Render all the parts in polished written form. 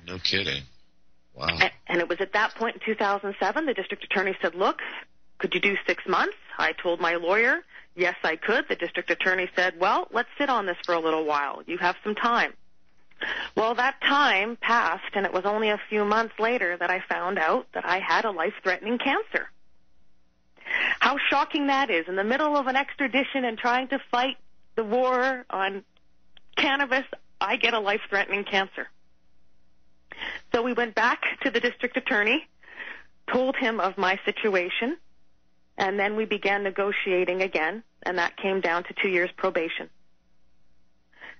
No kidding. Wow. And it was at that point in 2007, the district attorney said, look, could you do 6 months? I told my lawyer, yes, I could. The district attorney said, well, let's sit on this for a little while. You have some time. Well, that time passed, and it was only a few months later that I found out that I had a life-threatening cancer. How shocking that is. In the middle of an extradition and trying to fight the war on cannabis, I get a life-threatening cancer. So we went back to the district attorney, told him of my situation, and then we began negotiating again, and that came down to 2 years probation.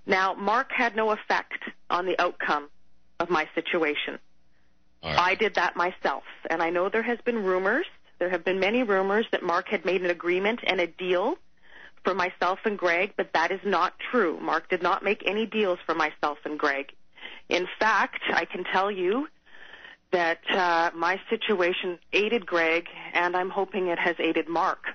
Now, Mark had no effect on the outcome of my situation. All right. I did that myself, and I know there have been many rumors that Mark had made an agreement and a deal for myself and Greg, but that is not true. Mark did not make any deals for myself and Greg. In fact, I can tell you that my situation aided Greg, and I'm hoping it has aided Mark.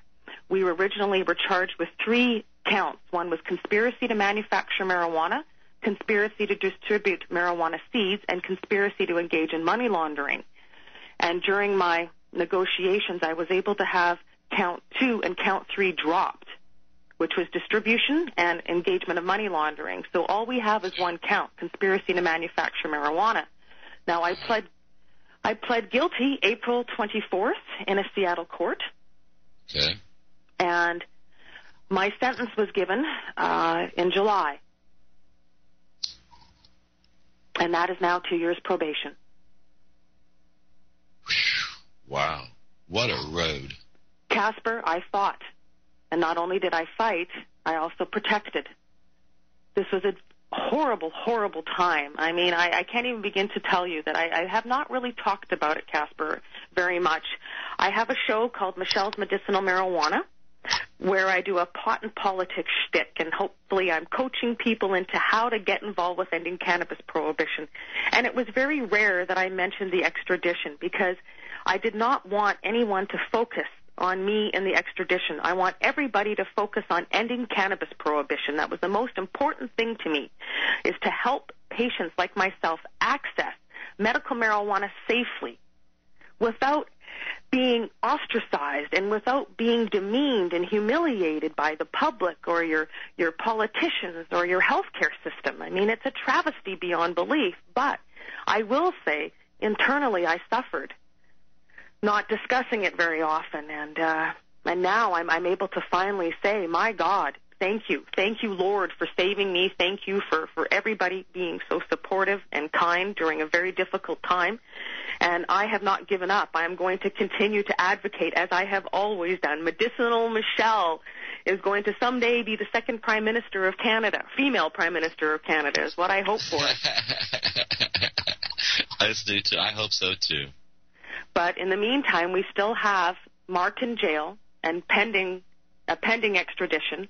We originally were charged with 3 counts. One was conspiracy to manufacture marijuana, conspiracy to distribute marijuana seeds, and conspiracy to engage in money laundering. And during my negotiations, I was able to have count 2 and count 3 dropped, which was distribution and engagement of money laundering. So all we have is 1 count, conspiracy to manufacture marijuana. Now, I pled guilty April 24th in a Seattle court. Okay. And my sentence was given in July. And that is now 2 years probation. Wow. What a road. Casper, I fought. And not only did I fight, I also protected. This was a horrible, horrible time. I mean, I can't even begin to tell you that I have not really talked about it, Casper, very much. I have a show called Michelle's Medicinal Marijuana, where I do a pot and politics shtick, and hopefully I'm coaching people into how to get involved with ending cannabis prohibition. And it was very rare that I mentioned the extradition, because I did not want anyone to focus on me and the extradition. I want everybody to focus on ending cannabis prohibition. That was the most important thing to me, is to help patients like myself access medical marijuana safely without being ostracized and without being demeaned and humiliated by the public or your politicians or your healthcare system. I mean, it's a travesty beyond belief, but I will say internally I suffered, not discussing it very often, and now I'm able to finally say, my God, thank you, Lord, for saving me. Thank you for everybody being so supportive and kind during a very difficult time. And I have not given up. I am going to continue to advocate, as I have always done. Medicinal Michelle is going to someday be the second Prime Minister of Canada, female Prime Minister of Canada, is what I hope for. I hope so too. But in the meantime, we still have Mark in jail and pending extradition.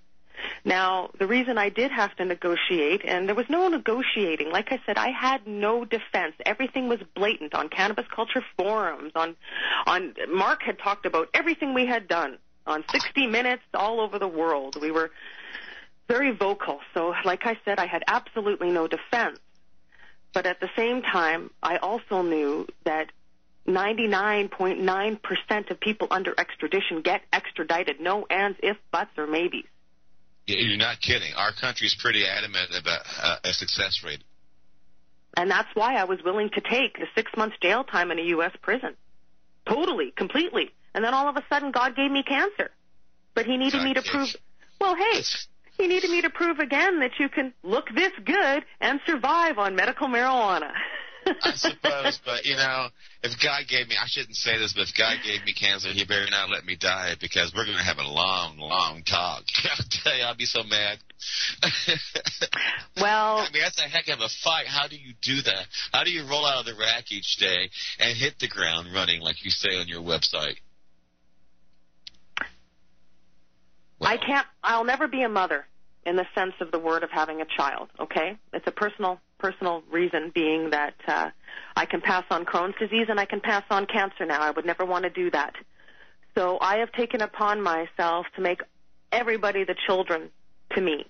Now, the reason I did have to negotiate, and there was no negotiating. Like I said, I had no defense. Everything was blatant on cannabis culture forums. On Mark had talked about everything we had done on 60 Minutes all over the world. We were very vocal. So, like I said, I had absolutely no defense. But at the same time, I also knew that 99.9% of people under extradition get extradited. No ands, if, buts, or maybes. You're not kidding. Our country's pretty adamant about a success rate. And that's why I was willing to take the 6 months jail time in a U.S. prison. Totally, completely. And then all of a sudden, God gave me cancer. But he needed me to prove, well, hey, he needed me to prove again that you can look this good and survive on medical marijuana. I suppose, but, if God gave me, I shouldn't say this, but if God gave me cancer, he better not let me die, because we're going to have a long, long talk. I'll tell you, I'll be so mad. Well, I mean, that's a heck of a fight. How do you do that? How do you roll out of the rack each day and hit the ground running, like you say on your website? Well, I'll never be a mother in the sense of the word of having a child, okay? It's a personal reason, being that I can pass on Crohn's disease and I can pass on cancer now. I would never want to do that. So I have taken upon myself to make everybody the children to me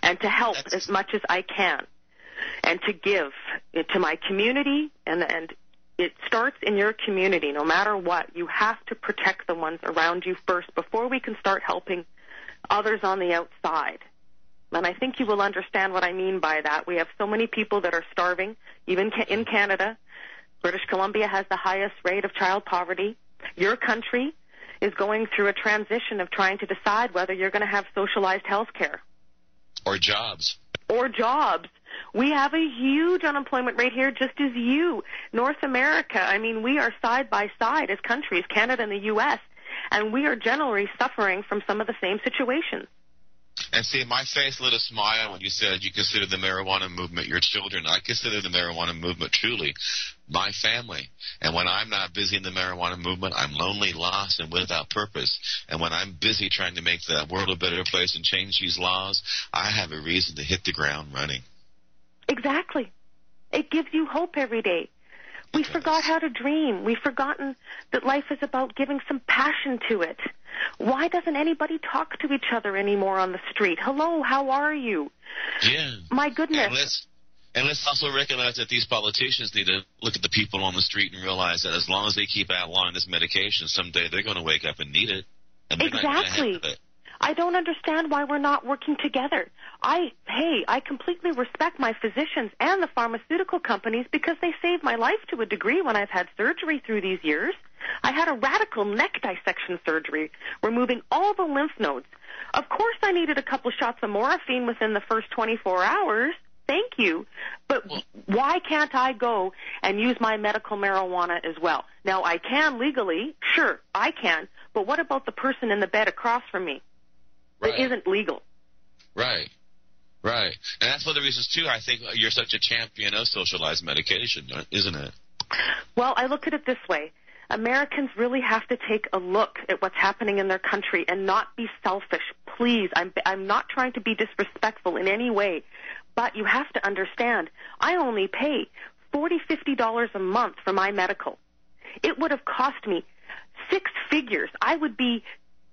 and to help as much as I can. and to give to my community, and it starts in your community. No matter what, you have to protect the ones around you first before we can start helping others on the outside. And I think you will understand what I mean by that. We have so many people that are starving, even in Canada. British Columbia has the highest rate of child poverty. Your country is going through a transition of trying to decide whether you're going to have socialized health care. Or jobs. Or jobs. We have a huge unemployment rate here, just as you. North America, I mean, we are side by side as countries, Canada and the U.S., and we are generally suffering from some of the same situations. And see, my face lit a smile when you said you consider the marijuana movement your children. I consider the marijuana movement truly my family. And when I'm not busy in the marijuana movement, I'm lonely, lost, and without purpose. And when I'm busy trying to make the world a better place and change these laws, I have a reason to hit the ground running. Exactly. It gives you hope every day. We forgot how to dream. We've forgotten that life is about giving some passion to it. Why doesn't anybody talk to each other anymore on the street? Hello, how are you? Yeah. My goodness. And let's also recognize that these politicians need to look at the people on the street and realize that as long as they keep outlawing this medication, someday they're going to wake up and need it. And exactly. I don't understand why we're not working together. I completely respect my physicians and the pharmaceutical companies because they saved my life to a degree when I've had surgery through these years. I had a radical neck dissection surgery, removing all the lymph nodes. Of course I needed a couple shots of morphine within the first 24 hours. Thank you. But why can't I go and use my medical marijuana as well? Now, I can legally. Sure, I can. But what about the person in the bed across from me? Right. It isn't legal. Right. And that's one of the reasons, too, I think you're such a champion of socialized medication, isn't it? Well, I look at it this way. Americans really have to take a look at what's happening in their country and not be selfish. Please, I'm not trying to be disrespectful in any way, but you have to understand, I only pay $40, $50 a month for my medical. It would have cost me 6 figures. I would be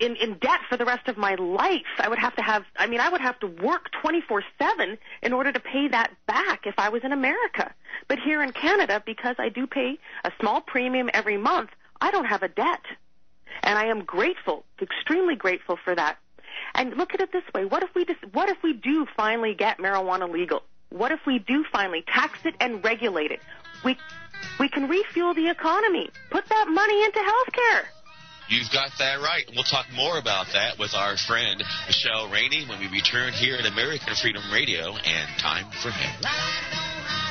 in debt for the rest of my life. I would have to work 24/7 in order to pay that back if I was in America. But here in Canada, because I do pay a small premium every month, I don't have a debt. And I am grateful, extremely grateful for that. And look at it this way. What if we do finally get marijuana legal? What if we do finally tax it and regulate it? We can refuel the economy. Put that money into healthcare. You've got that right. We'll talk more about that with our friend Michelle Rainey when we return here at American Freedom Radio and Time for Hemp.